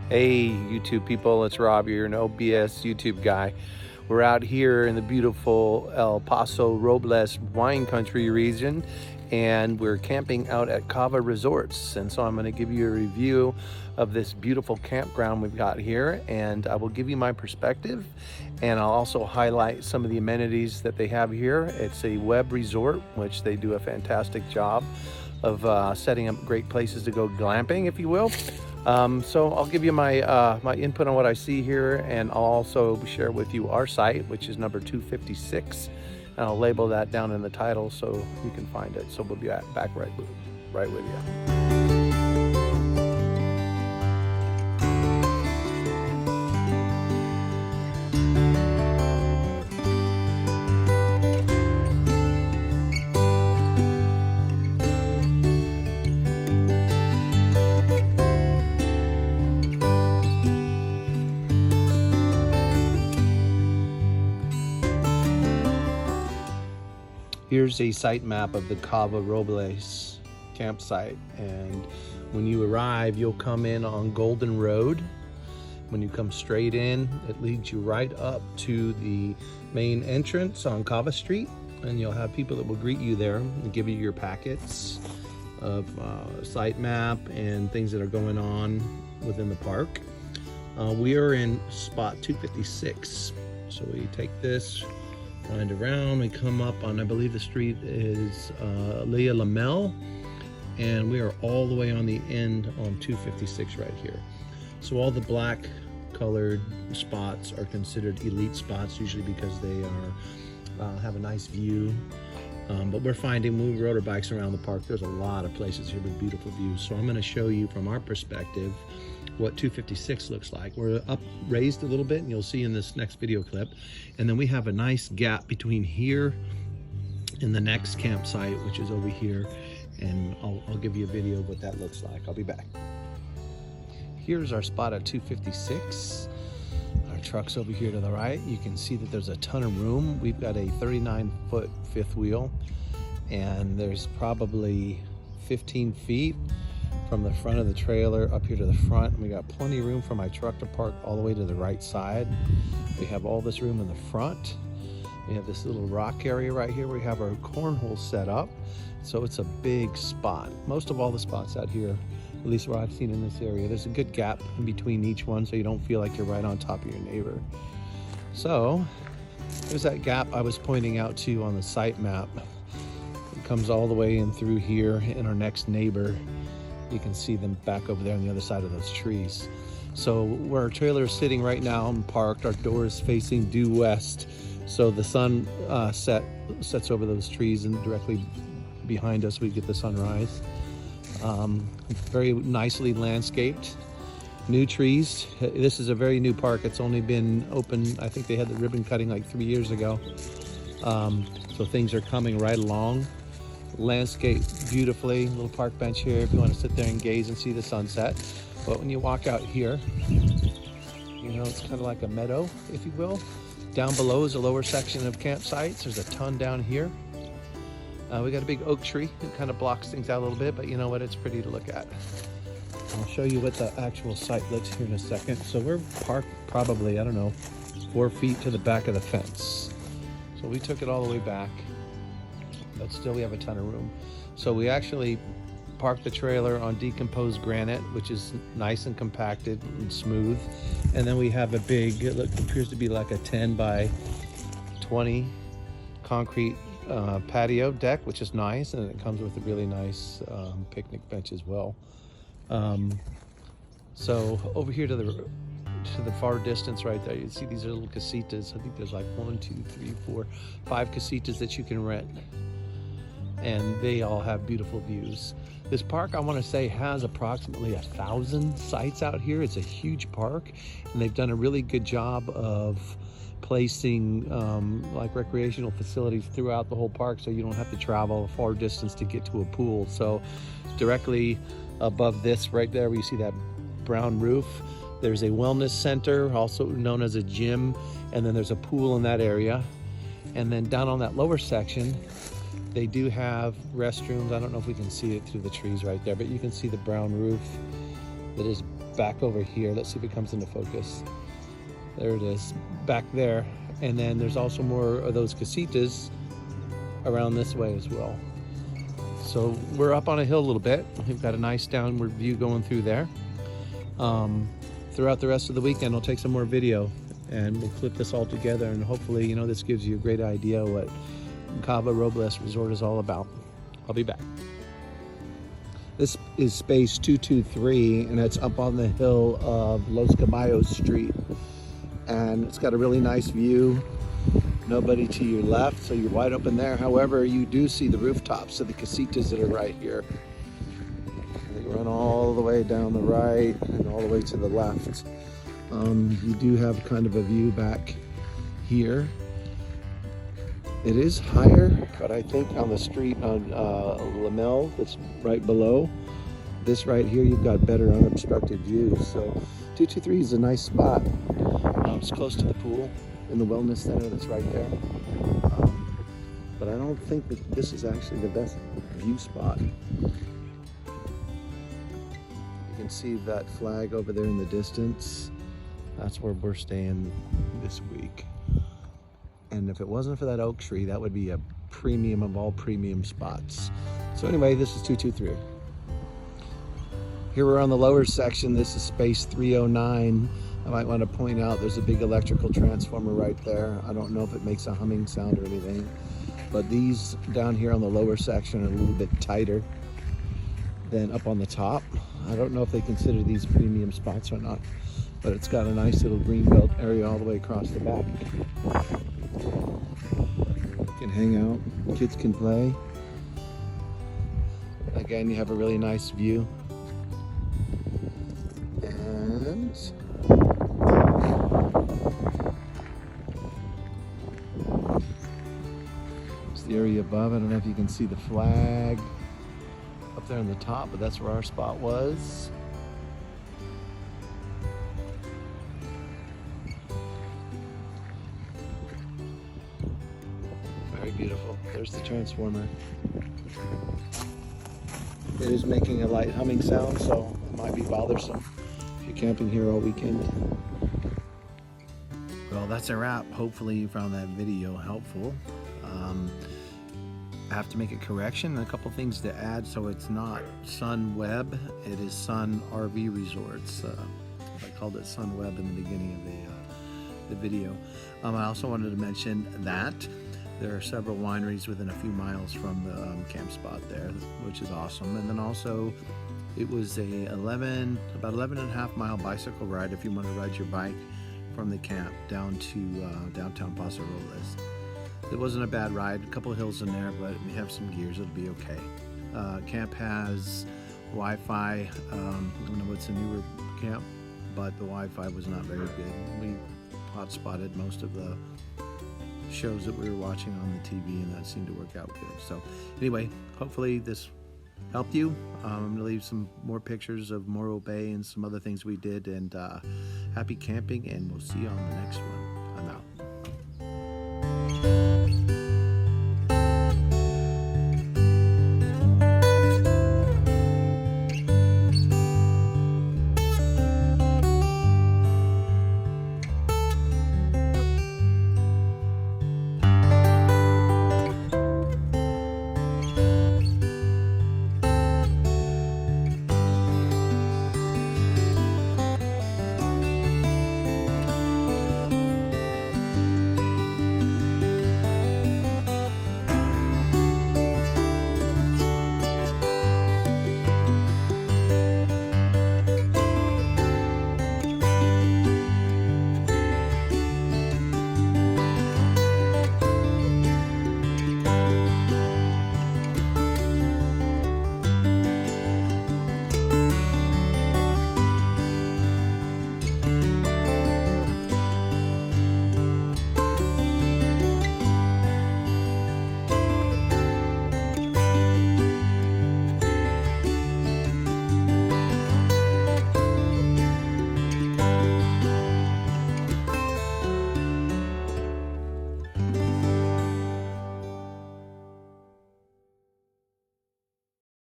Hey YouTube people, it's Rob, your no BS YouTube guy. We're out here in the beautiful El Paso Robles wine country region, and we're camping out at Cava Resorts. And so I'm going to give you a review of this beautiful campground we've got here, and I will give you my perspective, and I'll also highlight some of the amenities that they have here. It's a web resort, which they do a fantastic job of setting up great places to go glamping, if you will. So I'll give you my my input on what I see here, and I'll also share with you our site, which is number 256, and I'll label that down in the title so you can find it. So we'll be back right with you. Here's a site map of the Cava Robles campsite, and when you arrive, you'll come in on Golden Road. When you come straight in, it leads you right up to the main entrance on Cava Street, and you'll have people that will greet you there and give you your packets of site map and things that are going on within the park. We are in spot 256, so we take this, wind around, we come up on, I believe the street is Leah Lamel, and we are all the way on the end on 256 right here. So all the black colored spots are considered elite spots, usually because they are have a nice view. But we're finding when we rode our bikes around the park, there's a lot of places here with beautiful views. So I'm going to show you from our perspective what 256 looks like. We're up raised a little bit, and you'll see in this next video clip. And then we have a nice gap between here and the next campsite, which is over here. And I'll give you a video of what that looks like. I'll be back. Here's our spot at 256. Our truck's over here to the right. You can see that there's a ton of room. We've got a 39-foot fifth wheel, and there's probably 15 feet from the front of the trailer up here to the front. And we got plenty of room for my truck to park all the way to the right side. We have all this room in the front. We have this little rock area right here where we have our cornhole set up. So it's a big spot. Most of all the spots out here, at least what I've seen in this area, there's a good gap in between each one so you don't feel like you're right on top of your neighbor. So there's that gap I was pointing out to you on the site map. It comes all the way in through here, and our next neighbor, you can see them back over there on the other side of those trees. So where our trailer is sitting right now and parked, our door is facing due west. So the sun sets over those trees, and directly behind us we get the sunrise. Very nicely landscaped, new trees. This is a very new park. It's only been open, I think they had the ribbon cutting like 3 years ago. So things are coming right along. Landscape beautifully, little park bench here if you want to sit there and gaze and see the sunset. But when you walk out here, you know, it's kind of like a meadow, if you will. Down below is a lower section of campsites. There's a ton down here. We got a big oak tree. It kind of blocks things out a little bit, but you know what? It's pretty to look at. I'll show you what the actual site looks here in a second. So we're parked probably, I don't know, 4 feet to the back of the fence. So we took it all the way back, but still we have a ton of room. So we actually parked the trailer on decomposed granite, which is nice and compacted and smooth. And then we have a big, it appears to be like a 10 by 20 concrete patio deck, which is nice, and it comes with a really nice picnic bench as well. So over here to the far distance right there, you see these are little casitas. I think there's like 1, 2, 3, 4, 5 casitas that you can rent, and they all have beautiful views. This park, I want to say, has approximately 1,000 sites out here. It's a huge park, and they've done a really good job of placing like recreational facilities throughout the whole park, so you don't have to travel a far distance to get to a pool. So directly above this right there, where you see that brown roof, there's a wellness center, also known as a gym, and then there's a pool in that area. And then down on that lower section, they do have restrooms. I don't know if we can see it through the trees right there, but you can see the brown roof that is back over here. Let's see if it comes into focus. There it is, back there. And then there's also more of those casitas around this way as well. So we're up on a hill a little bit. We've got a nice downward view going through there. Throughout the rest of the weekend, I'll take some more video and we'll clip this all together, and hopefully, this gives you a great idea what Cava Robles Resort is all about. I'll be back. This is space 223, and it's up on the hill of Los Caballos Street. And it's got a really nice view. Nobody to your left, so you're wide open there. However, you do see the rooftops of the casitas that are right here. They run all the way down the right and all the way to the left. You do have kind of a view back here. It is higher, but I think on the street on Lamel, that's right below this right here, you've got better unobstructed views. So 223 is a nice spot. It's close to the pool and the wellness center that's right there. But I don't think that this is actually the best view spot. You can see that flag over there in the distance. That's where we're staying this week. And if it wasn't for that oak tree, that would be a premium of all premium spots. So anyway, this is 223. Here we're on the lower section. This is space 309. I might want to point out there's a big electrical transformer right there. I don't know if it makes a humming sound or anything, but these down here on the lower section are a little bit tighter than up on the top. I don't know if they consider these premium spots or not, but it's got a nice little green belt area all the way across the back. You can hang out, kids can play. Again, you have a really nice view. And it's the area above. I don't know if you can see the flag up there on the top, but that's where our spot was. Very beautiful. There's the transformer. It is making a light humming sound, so it might be bothersome if you're camping here all weekend. Well, that's a wrap. Hopefully you found that video helpful. I have to make a correction, a couple things to add. So it's not Sun Web, it is Sun RV Resorts. I called it Sun Web in the beginning of the video. I also wanted to mention that there are several wineries within a few miles from the camp spot there, which is awesome. And then also it was about 11 and a half mile bicycle ride if you want to ride your bike from the camp down to downtown Paso Robles. It wasn't a bad ride, a couple of hills in there, but we have some gears, it'll be okay. Camp has Wi-Fi. I know it's a newer camp, but the Wi-Fi was not very good. We hot-spotted most of the shows that we were watching on the TV, and that seemed to work out good. So anyway, hopefully this helped you. I'm gonna leave some more pictures of Morro Bay and some other things we did, and happy camping, and we'll see you on the next one.